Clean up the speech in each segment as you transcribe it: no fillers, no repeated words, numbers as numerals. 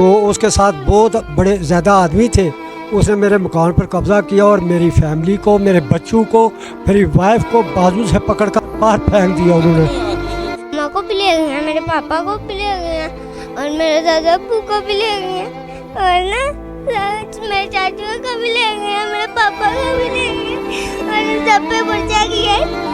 तो उसके साथ बहुत बड़े ज़्यादा आदमी थे। उसने मेरे मकान पर कब्ज़ा किया और मेरी फैमिली को, मेरे बच्चों को, मेरी वाइफ को बाजू से पकड़कर बाहर फेंक दिया उन्होंने। माँ को भी ले गए हैं, मेरे पापा को भी ले गए हैं और मेरे दादा अब्बू को भी ले गए हैं और ना मेरे चाचू को भी ले गए हैं, मेरे पापा को भी ले गए हैं और सब पे पर्चा किया है।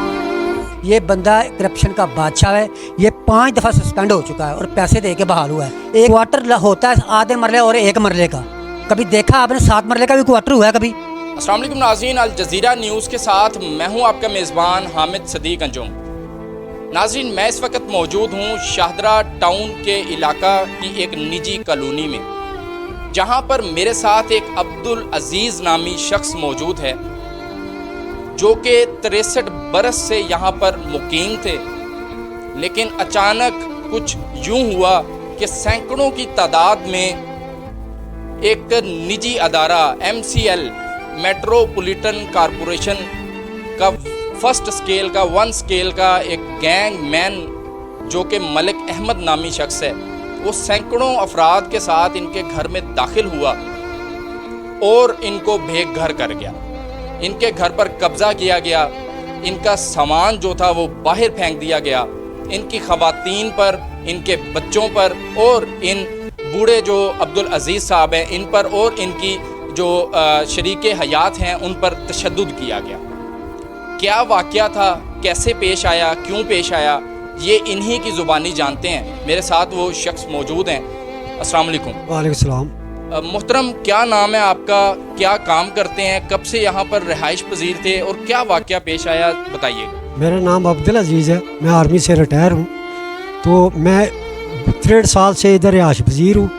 ये बंदा करप्शन का बादशाह है। ये 5 दफ़ा सस्पेंड हो चुका है और पैसे दे के बहाल हुआ है। एक क्वार्टर होता है आधे मरले और 1 मरले का। कभी देखा आपने 7 मरले का भी क्वार्टर हुआ है कभी? अस्सलाम वालेकुम नाज़रीन, अल जज़ीरा न्यूज़ के साथ मैं हूं आपका मेज़बान हामिद सदीक अंजुम। नाज़रीन, मैं इस वक्त मौजूद हूं शाहदरा टाउन के इलाका की एक निजी कॉलोनी में, जहां पर मेरे साथ एक अब्दुल अजीज़ नामी शख्स मौजूद है जो कि 63 बरस से यहाँ पर मुकीम थे। लेकिन अचानक कुछ यूं हुआ कि सैकड़ों की तादाद में एक निजी अदारा MCL मेट्रोपॉलिटन कॉरपोरेशन का फर्स्ट स्केल का 1 स्केल का एक गैंग मैन जो कि मलिक अहमद नामी शख्स है, वो सैकड़ों अफराद के साथ इनके घर में दाखिल हुआ और इनको बेघर घर कर गया। इनके घर पर कब्ज़ा किया गया, इनका सामान जो था वो बाहर फेंक दिया गया। इनकी ख़वातीन पर, इनके बच्चों पर और इन बूढ़े जो अब्दुल अजीज़ साहब हैं इन पर और इनकी जो शरीके हयात हैं उन पर तशद्दुद किया गया। क्या वाक़या था, कैसे पेश आया, क्यों पेश आया, ये इन्हीं की ज़ुबानी जानते हैं। मेरे साथ वो शख्स मौजूद हैं। अस्सलाम वालेकुम। वालेकुम सलाम। मोहतरम, क्या नाम है आपका, क्या काम करते हैं, कब से यहाँ पर रिहाइश पजीर थे और क्या वाक़या पेश आया, बताइए। मेरा नाम अब्दुल अजीज़ है, मैं आर्मी से रिटायर हूँ। तो मैं 63 साल से इधर रिहाइश पजीर हूँ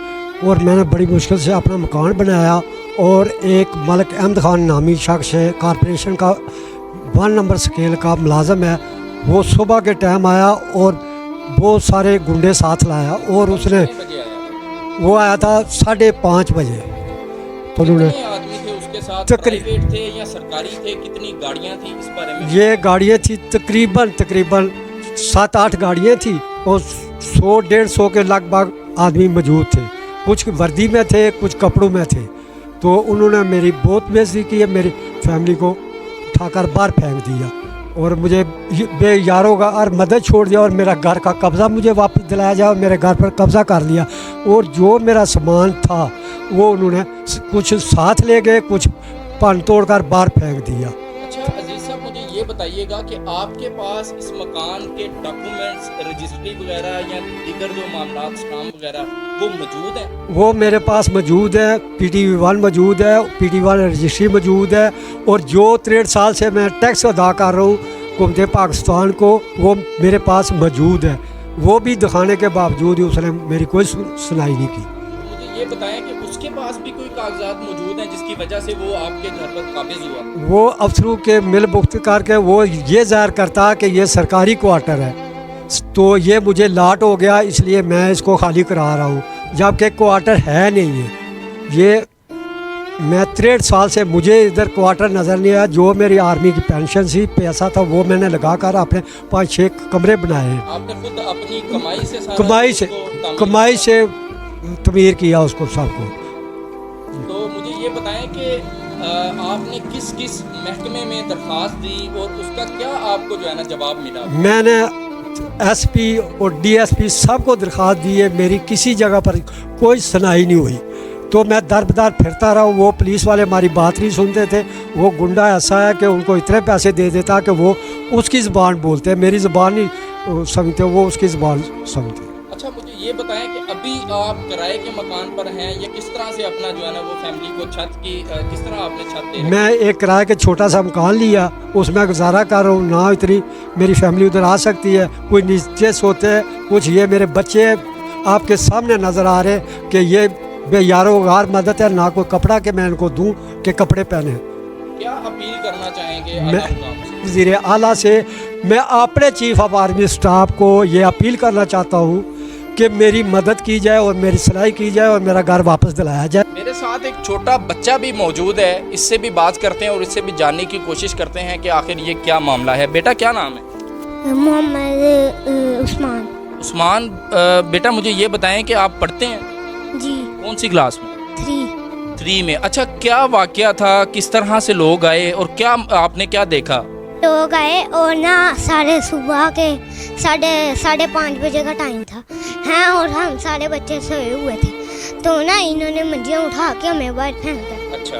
और मैंने बड़ी मुश्किल से अपना मकान बनाया। और एक मलिक अहमद खान नामी शख्स है, कॉरपोरेशन का 1 नंबर स्केल का मुलाजम है। वो सुबह के टाइम आया और बहुत सारे गुंडे साथ लाया और उसने वो आया था 5:30 बजे। तो उन्होंने आदमी थे उसके साथ, तकरीबन प्राइवेट थे या सरकारी थे, कितनी गाड़ियाँ थी इस बारे में? ये गाड़ियाँ थी तकरीबन 7-8 गाड़ियाँ थी और 100-150 के लगभग आदमी मौजूद थे। कुछ वर्दी में थे, कुछ कपड़ों में थे। तो उन्होंने मेरी बहुत बेइज्जती की है, मेरी फैमिली को उठाकर बाहर फेंक दिया और मुझे बेयारों का और मदद छोड़ दिया और मेरा घर का कब्ज़ा मुझे वापस दिलाया जाए। मेरे घर पर कब्ज़ा कर लिया और जो मेरा सामान था वो उन्होंने कुछ साथ ले गए, कुछ भन तोड़ कर बाहर फेंक दिया। अच्छा अजीज साहब, मुझे ये बताइएगा कि आपके पास इस मकान के डॉक्यूमेंट्स, रजिस्ट्री वगैरह या दीगर जो मामलात स्टाम्प वगैरह वो मौजूद हैं? वो मेरे पास मौजूद है, PTV-1 मौजूद है, PTV-1 रजिस्ट्री मौजूद है और जो 63 साल से मैं टैक्स अदा कर रहा हूँ हुकूमत पाकिस्तान को, वो मेरे पास मौजूद है। वो भी दिखाने के बावजूद उसने मेरी कोई सुनाई नहीं की। मुझे ये बताएं कि उसके पास भी कोई कागजात मौजूद हैं जिसकी वजह से वो आपके घर पर काबिज हुआ? वो अफसरों के मिल भुगत करके वो ये ज़ाहिर करता कि ये सरकारी क्वार्टर है, तो ये मुझे लाट हो गया इसलिए मैं इसको खाली करा रहा हूँ, जबकि क्वार्टर है नहीं है। ये मैं 63 साल से मुझे इधर क्वार्टर नज़र नहीं आया। जो मेरी आर्मी की पेंशन सी पैसा था वो मैंने लगा कर अपने 5-6 कमरे बनाए हैं। आपने खुद अपनी कमाई से कमाई से तमीर किया उसको सबको। तो मुझे ये बताएं कि आपने किस किस महकमे में दरख्वास्त दी और उसका क्या आपको जो है ना जवाब मिला? मैंने SP और DSP सबको दरख्वास्त दी है, मेरी किसी जगह पर कोई सुनाई नहीं हुई। तो मैं दर बदर फिरता रहा। वो पुलिस वाले हमारी बात नहीं सुनते थे। वो गुंडा ऐसा है कि उनको इतने पैसे दे देता कि वो उसकी ज़बान बोलते हैं, मेरी ज़बान नहीं समझते, वो उसकी ज़बान समझते। अच्छा मुझे ये बताएं कि अभी आप किराए के मकान पर हैं या किस तरह से अपना जो है ना वो फैमिली को छत की किस तरह आपने छत दे? मैं एक किराए के छोटा सा मकान लिया, उसमें गुजारा कर रहा हूँ। ना इतनी मेरी फैमिली उधर आ सकती है, कोई नीचे सोते हैं, कुछ ये मेरे बच्चे आपके सामने नज़र आ रहे हैं कि ये बेयारों गार मदद है, ना कोई कपड़ा के मैं इनको दूँ कि कपड़े पहने। क्या अपील करना चाहेंगे मैं वज़ीर आला से मैं अपने चीफ ऑफ आर्मी स्टाफ को ये अपील करना चाहता हूँ कि मेरी मदद की जाए और मेरी सलाही की जाए और मेरा घर वापस दिलाया जाए। मेरे साथ एक छोटा बच्चा भी मौजूद है, इससे भी बात करते हैं और इससे भी जानने की कोशिश करते हैं कि आखिर ये क्या मामला है। बेटा क्या नाम है? मोहम्मद उस्मान। उस्मान, बेटा मुझे ये बताएं कि आप पढ़ते हैं? जी। कौन सी क्लास में? 3। 3 में। अच्छा, क्या वाकया था, किस तरह से लोग आए और क्या आपने क्या देखा? लोग आए और ना साढ़े सुबह के 5:30 बजे का टाइम था हैं, और हम सारे बच्चे सोए हुए थे। तो ना इन्होंने मंजियाँ उठा के हमें बाहर फेंक कर, अच्छा,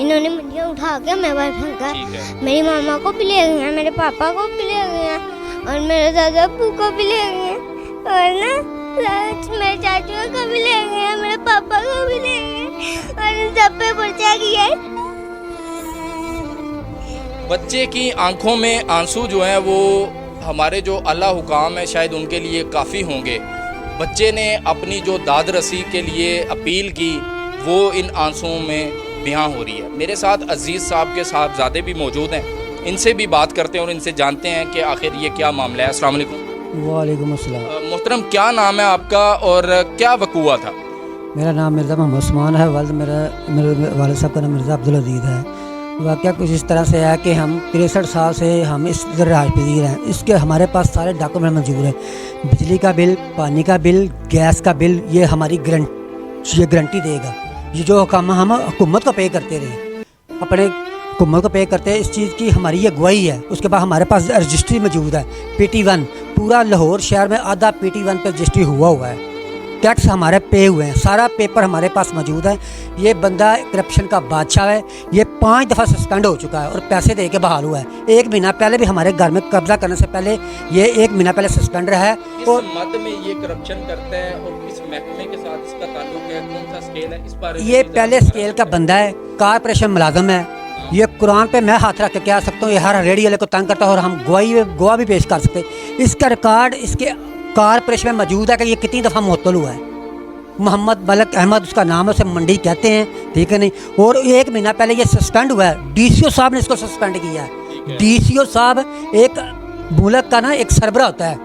इन्होंने मंजियाँ उठा के हमें बाहर फेंक कर ठीक है। मेरी मामा को भी ले गए हैं, मेरे पापा को भी ले गए हैं, और मेरे दादा अब्बू को भी ले गए हैं, और ना मेरे चाचू को भी ले गए हैं, मेरे पापा को भी ले गए हैं, और इन सब पे पर्चा किया है। बच्चे की आंखों में आंसू जो हैं वो हमारे जो अल्लाह हुकाम है शायद उनके लिए काफ़ी होंगे। बच्चे ने अपनी जो दाद रसी के लिए अपील की वो इन आंसुओं में बयां हो रही है। मेरे साथ अजीज़ साहब के साहबजादे भी मौजूद हैं, इनसे भी बात करते हैं और इनसे जानते हैं कि आखिर ये क्या मामला है। अस्सलाम वालेकुम। वालेकुम अस्सलाम। मोहतरम, क्या नाम है आपका और क्या वकूआ था? मेरा नाम मिर्ज़ा मोहम्मद उस्मान है। मेरे वालिद साहब का नाम मिर्ज़ा अब्दुल अजीज़ है। वाक़या कुछ इस तरह से है कि हम 63 साल से हम इस रहायश पजीर हैं। इसके हमारे पास सारे डॉक्यूमेंट मौजूद हैं, बिजली का बिल, पानी का बिल, गैस का बिल। ये हमारी गारंटी देगा। ये जो काम हम हुकूमत को पे करते रहे, अपने हुकूमत को पे करते हैं, इस चीज़ की हमारी ये गवाही है। उसके बाद हमारे पास रजिस्ट्री मौजूद है, PT1। पूरा लाहौर शहर में आधा PT1 पर रजिस्ट्री हुआ है। टैक्स हमारे पे हुए हैं, सारा पेपर हमारे पास मौजूद है। ये बंदा करप्शन का बादशाह है। ये 5 दफ़ा सस्पेंड हो चुका है और पैसे दे के बहाल हुआ है। 1 महीना पहले भी हमारे घर में कब्जा करने से पहले ये 1 महीना पहले सस्पेंड रहा है। किस और मद में ये करप्शन करता है और किस महकमे के साथ इसका ताल्लुक है, कौन सा स्केल है, इस बारे में ये भी पहले जरा स्केल का बंदा है, कारपोरेशन मुलाजम है। ये कुरान पे मैं हाथ रख के कह सकता हूँ, ये हर रेडी वाले को तंग करता है और हम गवाह भी पेश कर सकते हैं। इसका रिकॉर्ड इसके कारपोरेशन में मौजूद है कि ये कितनी दफ़ा मुअत्तल हुआ है। मोहम्मद मलिक अहमद उसका नाम है, उसे मंडी कहते हैं, ठीक है नहीं। और 1 महीना पहले ये सस्पेंड हुआ है। DCO साहब ने इसको सस्पेंड किया है। DCO साहब एक मुल्क का ना एक सरबरा होता है,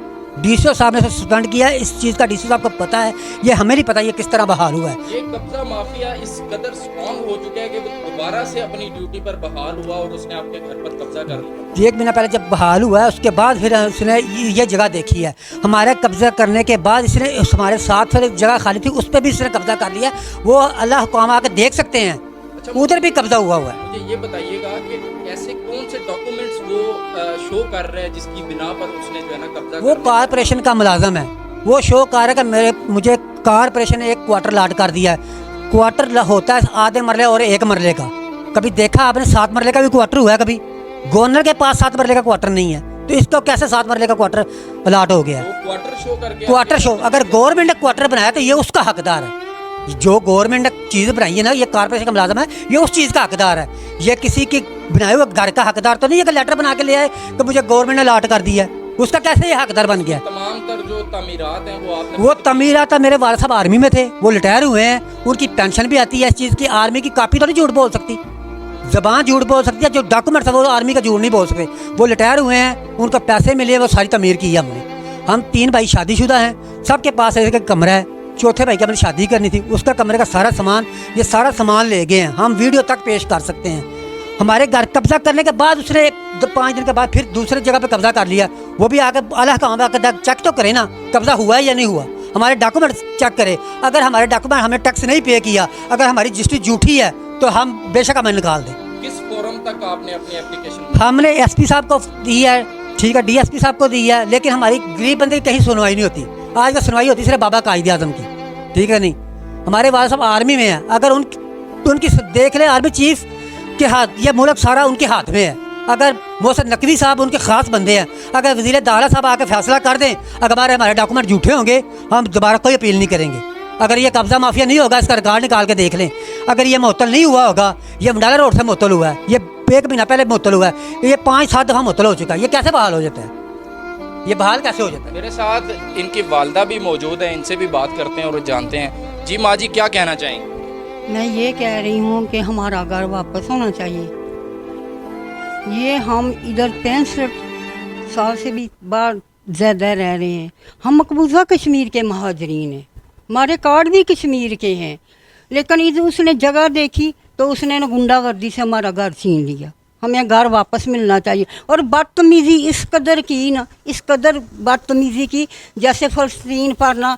DCO साहब ने सस्पेंड किया है। इस चीज़ का DCO साहब को पता है, ये हमें नहीं पता ये किस तरह बहाल हुआ है। ये कब्जा माफिया इस कदर स्ट्रॉन्ग हो चुका है कि वो दोबारा से अपनी ड्यूटी पर बहाल हुआ और उसने आपके घर पर कब्जा कर लिया। 1 महीना पहले जब बहाल हुआ है, उसके बाद फिर उसने ये जगह देखी है। हमारे कब्जा करने के बाद इसने हमारे साथ फिर एक जगह खाली थी, उस पर भी इसने कब्जा कर लिया। वो अल्लाह हुक्म आके देख सकते हैं, उधर भी कब्जा हुआ है। मुझे ये बताइएगा कि ऐसे कौन से डॉक्यूमेंट्स वो शो कर रहे हैं जिसकी बिना पर उसने जो है ना कब्जा वो कारपोरेशन का मुलाजम है। वो शो कर रहा है कि मुझे कारपोरेशन ने 1 क्वार्टर लाट कर दिया है। क्वार्टर होता है आधे मरले और 1 मरले का। कभी देखा आपने 7 मरले का भी क्वार्टर हुआ है? कभी गवर्नर के पास 7 मरले का क्वार्टर नहीं है, तो इसको कैसे 7 मरले का क्वार्टर अलाट हो गया? क्वार्टर शो करके क्वार्टर शो, अगर गवर्नमेंट ने क्वार्टर बनाया तो ये उसका हकदार है। जो गवर्नमेंट ने चीज़ बनाई है ना, ये कारपोरेशन का मुलाजम है, ये उस चीज़ का हकदार है। ये किसी के बनाए हुए घर का हकदार तो नहीं है कि लेटर बना के ले आए तो मुझे गवर्नमेंट ने अलाट कर दिया है। उसका कैसे ये हकदार बन गया? तमाम तर जो तमीरात हैं वो आपने वो तमीरात मेरे वालिद साहब आर्मी में थे, वो रिटायर हुए हैं, उनकी पेंशन भी आती है इस चीज़ की। आर्मी की कापी तो नहीं झूठ बोल सकती, ज़बान झूठ बोल सकती है। जो डॉक्यूमेंट्स है वो आर्मी का झूठ नहीं बोल सकते। वो रिटायर हुए हैं, उनको पैसे मिले, वो सारी तमीर की है हमने। हम 3 भाई शादीशुदा हैं, सबके पास एक कमरा है। चौथे भाई की हमने शादी करनी थी, उसका कमरे का सारा सामान, ये सारा सामान ले गए हैं। हम वीडियो तक पेश कर सकते हैं। हमारे घर कब्जा करने के बाद उसने 5 दिन के बाद फिर दूसरे जगह पे कब्जा कर लिया। वो भी आकर अल्लाह कहाँ आकर चेक तो करे ना कब्जा हुआ है या नहीं हुआ। हमारे डॉक्यूमेंट चेक करे। अगर हमारे डॉक्यूमेंट हमने टैक्स नहीं पे किया, अगर हमारी रजिस्ट्री झूठी है तो हम बेशक हमें निकाल दें। किस फोरम तक आपने अपनी एप्लीकेशन? हमने SP साहब को दी है, ठीक है, DSP साहब को दी है, लेकिन हमारी गरीब बंदे की कहीं सुनवाई नहीं होती। आज का सुनवाई होती सिर्फ बाबा कायदे आजम की, ठीक है नहीं। हमारे वालिद साहब आर्मी में है, अगर उनकी देख ले आर्मी चीफ के हाथ, ये मुल्क सारा उनके हाथ में है। अगर मोहसिन नकवी साहब उनके ख़ास बंदे हैं, अगर वज़ीर दाखिला साहब आकर फैसला कर दें, अगर हमारे डॉक्यूमेंट झूठे होंगे, हम दोबारा कोई अपील नहीं करेंगे। अगर ये कब्जा माफिया नहीं होगा, इसका रिकॉर्ड निकाल के देख लें। अगर ये मुअत्तल नहीं हुआ होगा, ये मंडाला रोड से मुअत्तल हुआ है, ये 1 महीना पहले मुअत्तल हुआ है, ये 5-7 दफ़ा मुअत्तल हो चुका है। ये कैसे बहाल हो जाता है? ये बहाल कैसे हो जाता है? मेरे साथ इनकी वालदा भी मौजूद है, इनसे भी बात करते हैं और जानते हैं। जी माँ जी, क्या कहना चाहेंगे? मैं ये कह रही हूँ कि हमारा घर वापस होना चाहिए। ये हम इधर 65 साल से भी बाहर ज़्यादा रह रहे हैं। हम मकबूजा कश्मीर के महाजरीन हैं, हमारे कार्ड भी कश्मीर के हैं, लेकिन उसने जगह देखी तो उसने गुंडागर्दी से हमारा घर छीन लिया। हमें घर वापस मिलना चाहिए। और बदतमीज़ी इस कदर की ना, इस कदर बदतमीज़ी की, जैसे फ़लस्तीन पर ना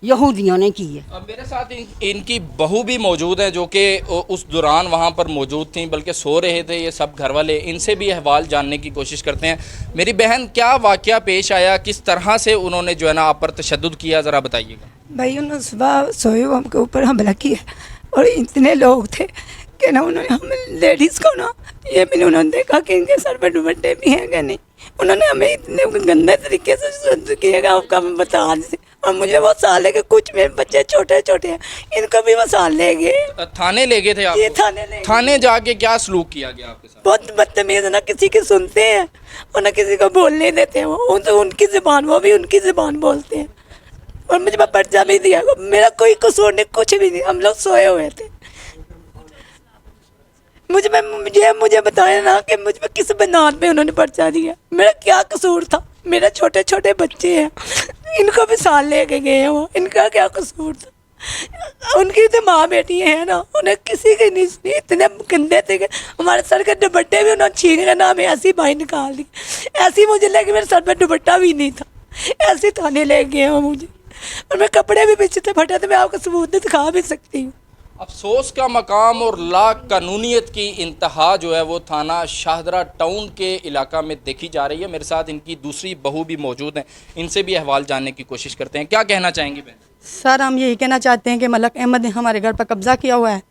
यहूदियों ने की है। अब मेरे साथ इनकी बहू भी मौजूद है जो कि उस दौरान वहाँ पर मौजूद थी, बल्कि सो रहे थे ये सब घर वाले। इनसे भी अहवाल जानने की कोशिश करते हैं। मेरी बहन, क्या वाक़या पेश आया, किस तरह से उन्होंने जो है ना आप पर तशद्दुद किया, ज़रा बताइएगा। भाई उन्होंने सुबह सोए हमके ऊपर हमला किया और इतने लोग थे कि ना उन्होंने हम लेडीज़ को ना ये भी उन्होंने देखा कि इनके सर पर दुपट्टे भी हैं कि नहीं। उन्होंने हमें इतने गंदे तरीके से तशद्दुद किया आपका मैं बता नहीं। और मुझे वो साल है कि कुछ मेरे बच्चे छोटे छोटे हैं, इनको भी वो साल ले गए। थाने ले गए थे आप? ये थाने ले गए। थाने जाके क्या सलूक किया गया आपके साथ? बहुत बदतमीज, ना किसी की सुनते हैं और ना किसी को बोलने देते हैं। वो तो उनकी ज़बान, वो भी उनकी ज़बान बोलते हैं। और मुझे पर्चा भी दिया, मेरा कोई कसूर नहीं, कुछ भी नहीं, हम लोग सोए हुए थे। मुझे बताया ना कि मुझ पर किस बनात में उन्होंने पर्चा दिया, मेरा क्या कसूर था? मेरे छोटे छोटे बच्चे हैं, इनको भी साल लेके गए हैं, वो इनका क्या कसूर था? उनकी तो माँ बेटी है ना, उन्हें किसी की नहीं सुनी। इतने गंदे थे कि हमारे सर के दुपट्टे भी उन्होंने छीन के ना हमें ऐसी बाहर निकाल दी। ऐसी मुझे लगी मेरे सर पर दुपट्टा भी नहीं था, ऐसे थाने ले गए वो मुझे। और मैं कपड़े भी पीछे से फटे थे, मैं आपको सबूत दिखा भी सकती हूँ। अफसोस का मकाम और ला कानूनियत की इंतहा जो है वो थाना शाहदरा टाउन के इलाका में देखी जा रही है। मेरे साथ इनकी दूसरी बहू भी मौजूद हैं, इनसे भी अहवाल जानने की कोशिश करते हैं। क्या कहना चाहेंगी बहन? सर, हम यही कहना चाहते हैं कि मलक अहमद ने हमारे घर पर कब्ज़ा किया हुआ है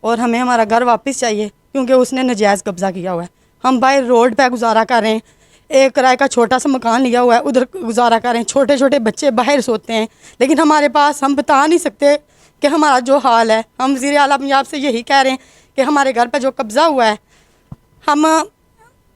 और हमें हमारा घर वापस चाहिए, क्योंकि उसने नजायज़ कब्ज़ा किया हुआ है। हम बाहर रोड पर गुजारा कर रहे हैं, एक किराए का छोटा सा मकान लिया हुआ है, उधर गुजारा कर रहे हैं। छोटे छोटे बच्चे बाहर सोते हैं, लेकिन हमारे पास, हम बता नहीं सकते कि हमारा जो हाल है। हम वज़ीर आला पंजाब से यही कह रहे हैं कि हमारे घर पर जो कब्ज़ा हुआ है हम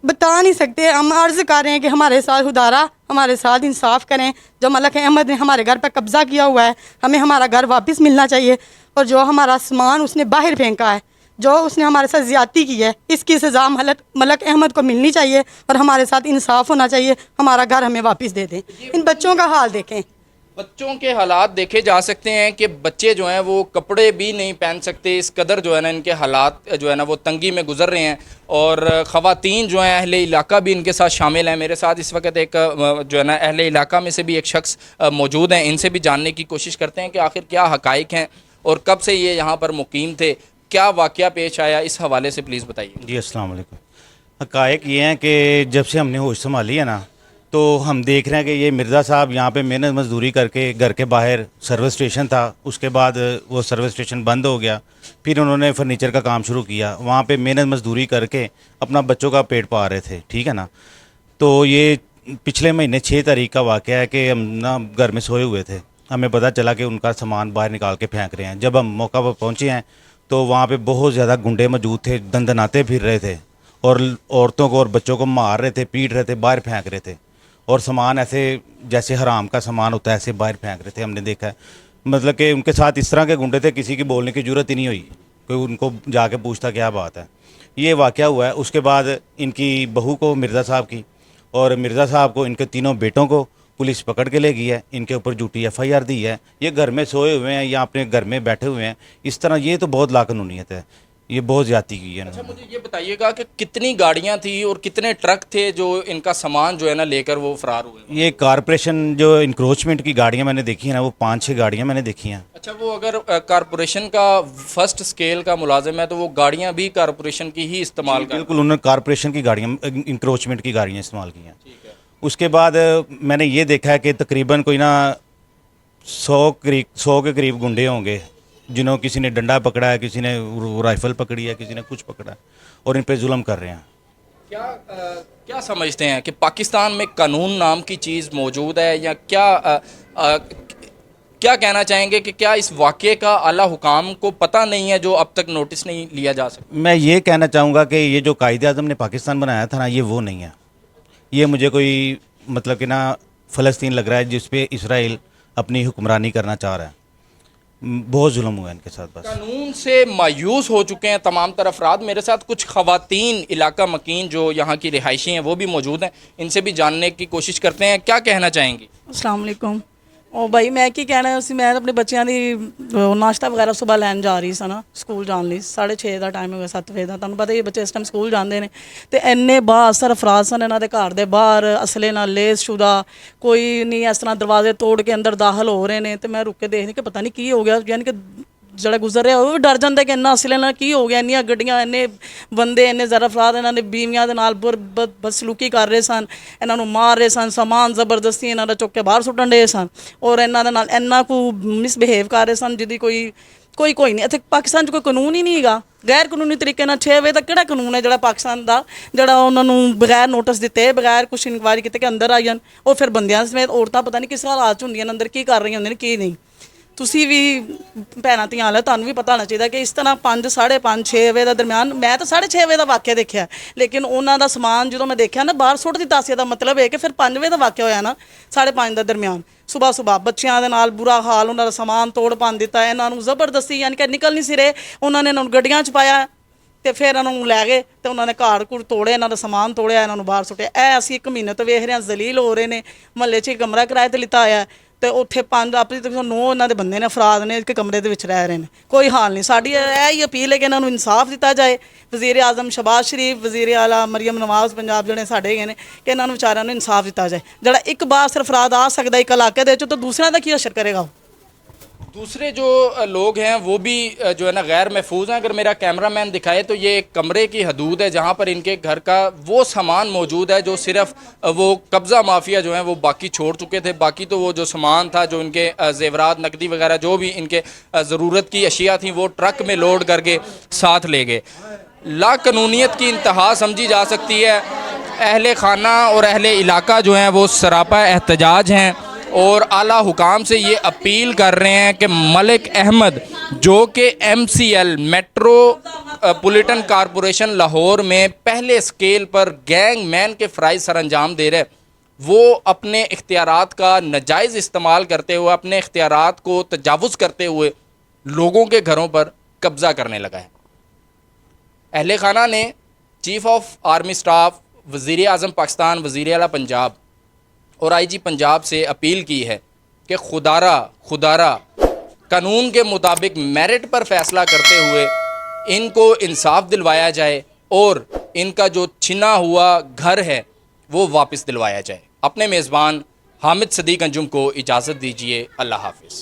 बता नहीं सकते। हम अर्ज़ कर रहे हैं कि हमारे साथ खुदारा हमारे साथ इंसाफ करें। जो मलक अहमद ने हमारे घर पर कब्ज़ा किया हुआ है, हमें हमारा घर वापस मिलना चाहिए। और जो हमारा सामान उसने बाहर फेंका है, जो उसने हमारे साथ ज़्यादती की है, इसकी सज़ा मलक अहमद को मिलनी चाहिए और हमारे साथ इंसाफ होना चाहिए। हमारा घर हमें वापस दे दें। इन बच्चों का हाल देखें, बच्चों के हालात देखे जा सकते हैं कि बच्चे जो हैं वो कपड़े भी नहीं पहन सकते। इस कदर जो है ना इनके हालात जो है ना वो तंगी में गुजर रहे हैं। और ख़वातीन जो हैं, अहले इलाका भी इनके साथ शामिल हैं। मेरे साथ इस वक्त एक जो है ना अहले इलाका में से भी एक शख्स मौजूद हैं। इनसे भी जानने की कोशिश करते हैं कि आखिर क्या हक़ाइक़ हैं और कब से ये यहाँ पर मुकीम थे, क्या वाक़या पेश आया, इस हवाले से प्लीज़ बताइए। जी अस्सलाम वालेकुम। हक़ाइक़ ये हैं कि जब से हमने होश संभाली है ना, तो हम देख रहे हैं कि ये मिर्ज़ा साहब यहाँ पे मेहनत मजदूरी करके, घर के बाहर सर्विस स्टेशन था, उसके बाद वो सर्विस स्टेशन बंद हो गया, फिर उन्होंने फर्नीचर का काम शुरू किया। वहाँ पे मेहनत मजदूरी करके अपना बच्चों का पेट पाल रहे थे, ठीक है ना। तो ये पिछले महीने 6 तारीख का वाक़या है कि हम ना घर में सोए हुए थे, हमें पता चला कि उनका सामान बाहर निकाल के फेंक रहे हैं। जब हम मौका पर पहुँचे हैं तो वहाँ पे बहुत ज़्यादा गुंडे मौजूद थे, दंदनाते फिर रहे थे और औरतों को और बच्चों को मार रहे थे, पीट रहे थे, बाहर फेंक रहे थे। और सामान ऐसे जैसे हराम का सामान होता है ऐसे बाहर फेंक रहे थे। हमने देखा है, मतलब कि उनके साथ इस तरह के गुंडे थे, किसी की बोलने की ज़रूरत ही नहीं हुई, कोई उनको जाके पूछता क्या बात है। ये वाक़या हुआ है। उसके बाद इनकी बहू को, मिर्ज़ा साहब की, और मिर्ज़ा साहब को, इनके तीनों बेटों को पुलिस पकड़ के ले गई है। इनके ऊपर झूठी FIR दी है। ये घर में सोए हुए हैं या अपने घर में बैठे हुए हैं, इस तरह ये तो बहुत लाकानूनीयत है, ये बहुत ज़्यादती की है। अच्छा, मुझे ये बताइएगा कि कितनी गाड़ियाँ थी और कितने ट्रक थे जो इनका सामान जो है ना लेकर वो फरार हुए? ये कारपोरेशन जो इंक्रोचमेंट की गाड़ियाँ मैंने देखी हैं ना, वो 5-6 गाड़ियाँ मैंने देखी हैं। अच्छा, वो अगर कारपोरेशन का फर्स्ट स्केल का मुलाजिम है तो वो गाड़ियाँ भी कारपोरेशन की ही इस्तेमाल कर? बिल्कुल, उन्होंने कारपोरेशन की गाड़ियाँ, इंक्रोचमेंट की गाड़ियाँ इस्तेमाल की हैं। उसके बाद मैंने ये देखा है कि तकरीबन कोई ना 100 के करीब गुंडे होंगे, जिन्हों किसी ने डंडा पकड़ा है, किसी ने राइफ़ल पकड़ी है, किसी ने कुछ पकड़ा है और इन पे जुल्म कर रहे हैं। क्या समझते हैं कि पाकिस्तान में कानून नाम की चीज़ मौजूद है या क्या कहना चाहेंगे कि क्या इस वाक़े का आला हुकाम को पता नहीं है जो अब तक नोटिस नहीं लिया जा सकता? मैं ये कहना चाहूँगा कि ये जो कायदे आज़म ने पाकिस्तान बनाया था ना, ये वो नहीं है। ये मुझे कोई मतलब कि ना फ़लस्तीन लग रहा है जिस पे इसराइल अपनी हुक्मरानी करना चाह रहा है। बहुत जुल्म हुआ है इनके साथ। बस कानून से मायूस हो चुके हैं तमाम तरह अफराद। मेरे साथ कुछ ख़वातीन इलाका मकीन जो यहाँ की रिहायशी हैं वो भी मौजूद हैं, इनसे भी जानने की कोशिश करते हैं। क्या कहना चाहेंगी? अस्सलाम वालेकुम। ਉਹ ਬਾਈ ਮੈਂ ਕੀ ਕਹਿਣਾ ਸੀ, ਮੈਂ ਆਪਣੇ ਬੱਚਿਆਂ ਦੀ ਨਾਸ਼ਤਾ ਵਗੈਰਾ ਸਵੇਰ ਲੈਣ ਜਾ ਰਹੀ ਸਾਂ ਨਾ ਸਕੂਲ ਜਾਣ ਲਈ, 6:30 ਦਾ ਟਾਈਮ ਹੋ ਗਿਆ, 7 ਵਜੇ ਦਾ। ਤੁਹਾਨੂੰ ਪਤਾ ਹੀ ਬੱਚੇ ਇਸ ਟਾਈਮ ਸਕੂਲ ਜਾਂਦੇ ਨੇ, ਤੇ ਇੰਨੇ ਬਾਅਦ ਅਫਰਾਦ ਸਨ ਇਹਨਾਂ ਦੇ ਘਰ ਦੇ ਬਾਹਰ, ਅਸਲੇ ਨਾਲ ਲੇਸ ਸ਼ੁਦਾ, ਕੋਈ ਨਹੀਂ ਇਸ ਤਰ੍ਹਾਂ ਦਰਵਾਜ਼ੇ ਤੋੜ ਕੇ ਅੰਦਰ ਦਾਖਲ ਹੋ ਰਹੇ ਨੇ। ਤੇ ਮੈਂ ਰੁਕ ਕੇ ਦੇਖਦੀ ਕਿ ਪਤਾ ਨਹੀਂ ਕੀ ਹੋ ਗਿਆ, ਯਾਨੀ ਕਿ ਜਿਹੜਾ ਗੁਜ਼ਰ ਰਿਹਾ ਉਹ ਵੀ ਡਰ ਜਾਂਦਾ ਕਿ ਇੰਨਾ ਅਸਲੇ ਨਾਲ ਕੀ ਹੋ ਗਿਆ, ਇੰਨੀਆਂ ਗੱਡੀਆਂ, ਇੰਨੇ ਬੰਦੇ, ਇੰਨੇ ਜ਼ਰਾ ਅਫਰਾਦ ਇਹਨਾਂ ਦੇ ਬੀਵੀਆਂ ਦੇ ਨਾਲ ਬਦਸਲੂਕੀ ਕਰ ਰਹੇ ਸਨ, ਇਹਨਾਂ ਨੂੰ ਮਾਰ ਰਹੇ ਸਨ, ਸਮਾਨ ਜ਼ਬਰਦਸਤੀ ਇਹਨਾਂ ਦਾ ਚੁੱਕ ਕੇ ਬਾਹਰ ਸੁੱਟਣ ਦੇ ਸਨ, ਔਰ ਇਹਨਾਂ ਦੇ ਨਾਲ ਇੰਨਾ ਕੁ ਮਿਸਬਿਹੇਵ ਕਰ ਰਹੇ ਸਨ ਜਿਹਦੀ ਕੋਈ ਨਹੀਂ। ਇੱਥੇ ਪਾਕਿਸਤਾਨ 'ਚ ਕੋਈ ਕਾਨੂੰਨ ਹੀ ਨਹੀਂ ਹੈਗਾ। ਗੈਰ ਕਾਨੂੰਨੀ ਤਰੀਕੇ ਨਾਲ 6 ਵਜੇ ਤੱਕ ਕਿਹੜਾ ਕਾਨੂੰਨ ਹੈ ਜਿਹੜਾ ਪਾਕਿਸਤਾਨ ਦਾ, ਜਿਹੜਾ ਉਹਨਾਂ ਨੂੰ ਬਗੈਰ ਨੋਟਿਸ ਦਿੱਤੇ, ਬਗੈਰ ਕੁਛ ਇਨਕੁਆਇਰੀ ਕੀਤੇ ਕਿ ਅੰਦਰ ਆ ਜਾਣ। ਉਹ ਫਿਰ ਬੰਦਿਆਂ ਸਮੇਤ ਔਰਤਾਂ ਪਤਾ ਨਹੀਂ ਕਿਸ ਹਾਲਾਤ 'ਚ ਹੁੰਦੀਆਂ ਨੇ, ਅੰਦਰ ਕੀ ਕਰ ਰਹੀਆਂ ਹੁੰਦੀਆਂ ਨੇ ਕੀ ਨਹੀਂ। ਤੁਸੀਂ ਵੀ ਭੈਣਾਂ ਧੀਆਂ ਲੈ, ਤੁਹਾਨੂੰ ਵੀ ਪਤਾ ਹੋਣਾ ਚਾਹੀਦਾ ਕਿ ਇਸ ਤਰ੍ਹਾਂ 5, 5:30, 6 ਵਜੇ ਦਾ ਦਰਮਿਆਨ, ਮੈਂ ਤਾਂ 6:30 ਵਜੇ ਦਾ ਵਾਕਿਆ ਦੇਖਿਆ, ਲੇਕਿਨ ਉਹਨਾਂ ਦਾ ਸਮਾਨ ਜਦੋਂ ਮੈਂ ਦੇਖਿਆ ਨਾ ਬਾਹਰ ਸੁੱਟ ਦਿੱਤਾ ਸੀ, ਦਾ ਮਤਲਬ ਹੈ ਕਿ ਫਿਰ 5 ਵਜੇ ਦਾ ਵਾਕਿਆ ਹੋਇਆ ਨਾ, 5:30 ਦਾ ਦਰਮਿਆਨ, ਸੁਬਾਹ ਬੱਚਿਆਂ ਦੇ ਨਾਲ ਬੁਰਾ ਹਾਲ, ਉਹਨਾਂ ਦਾ ਸਮਾਨ ਤੋੜ ਭੰਨ ਦਿੱਤਾ, ਇਹਨਾਂ ਨੂੰ ਜ਼ਬਰਦਸਤੀ, ਯਾਨੀ ਕਿ ਨਿਕਲ ਨਹੀਂ ਸੀ ਰਹੇ, ਉਹਨਾਂ ਨੇ ਇਹਨਾਂ ਨੂੰ ਗੱਡੀਆਂ 'ਚ ਪਾਇਆ ਤੇ ਫਿਰ ਇਹਨਾਂ ਨੂੰ ਲੈ ਗਏ ਤੇ ਉਹਨਾਂ ਨੇ ਘਰ ਘੁਰ ਤੋੜੇ, ਇਹਨਾਂ ਦਾ ਸਮਾਨ ਤੋੜਿਆ, ਇਹਨਾਂ ਨੂੰ ਬਾਹਰ ਸੁੱਟਿਆ। ਇਹ ਅਸੀਂ 1 ਮਹੀਨੇ ਤੋਂ ਵੇਖ ਰਹੇ ਹਾਂ, ਜ਼ਲੀਲ ਹੋ ਰਹੇ ਨੇ। ਮਹੱਲੇ 'ਚ ਇੱਕ ਕਮਰਾ ਕਿਰਾਏ ਤੇ ਲਿੱਤਾ ਹੋਇਆ ਤੇ ਉੱਥੇ 5 ਆਪਣੀ 9 ਇਹਨਾਂ ਦੇ ਬੰਦੇ ਨੇ, ਅਫਰਾਦ ਨੇ, ਇੱਕ ਕਮਰੇ ਦੇ ਵਿੱਚ ਰਹਿ ਰਹੇ ਨੇ, ਕੋਈ ਹਾਲ ਨਹੀਂ। ਸਾਡੀ ਇਹ ਹੀ ਅਪੀਲ ਹੈ ਕਿ ਇਹਨਾਂ ਨੂੰ ਇਨਸਾਫ ਦਿੱਤਾ ਜਾਏ। ਵਜ਼ੀਰ ਆਜ਼ਮ ਸ਼ਹਬਾਜ਼ ਸ਼ਰੀਫ, ਵਜ਼ੀਰ ਆਲਾ ਮਰੀਮ ਨਵਾਜ਼ ਪੰਜਾਬ ਜਿਹੜੇ ਸਾਡੇ ਹੈਗੇ ਨੇ, ਕਿ ਇਹਨਾਂ ਨੂੰ ਵਿਚਾਰਿਆਂ ਨੂੰ ਇਨਸਾਫ ਦਿੱਤਾ ਜਾਏ। ਜਿਹੜਾ ਇੱਕ ਬਾਸਰ ਅਫਰਾਦ ਆ ਸਕਦਾ ਇੱਕ ਇਲਾਕੇ ਦੇ ਵਿੱਚ, ਤਾਂ ਦੂਸਰਿਆਂ ਦਾ ਕੀ ਅਸਰ ਕਰੇਗਾ। दूसरे जो लोग हैं वो भी जो है ना गैर महफूज हैं। अगर मेरा कैमरामैन दिखाए तो ये एक कमरे की हदूद है जहाँ पर इनके घर का वो सामान मौजूद है जो सिर्फ वो कब्ज़ा माफिया जो है वो बाकी छोड़ चुके थे। बाकी तो वो जो सामान था, जो इनके जेवरात, नकदी वगैरह जो भी इनके ज़रूरत की अशिया थी, वो ट्रक में लोड करके साथ ले गए। लाकानूनियत की इंतहा समझी जा सकती है। अहले खाना और अहले इलाका जो हैं वो सरापा एहतजाज हैं और आला हुकाम से ये अपील कर रहे हैं कि मलिक अहमद जो कि MCL मेट्रोपॉलिटन कॉरपोरेशन लाहौर में पहले स्केल पर गैंग मैन के फ़राइज़ सर अंजाम दे रहे, वो अपने इख्तियारात का नाजायज़ इस्तेमाल करते हुए, अपने इख्तियारात को तजावुज़ करते हुए लोगों के घरों पर कब्ज़ा करने लगा है। अहले खाना ने चीफ़ ऑफ आर्मी स्टाफ, वज़ीर आज़म पाकिस्तान, वज़ीर आला पंजाब और IG पंजाब से अपील की है कि खुदारा कानून के मुताबिक मेरिट पर फैसला करते हुए इनको इंसाफ दिलवाया जाए और इनका जो छिना हुआ घर है वो वापस दिलवाया जाए। अपने मेज़बान हामिद सदीक अंजुम को इजाज़त दीजिए। अल्लाह हाफ़िज़।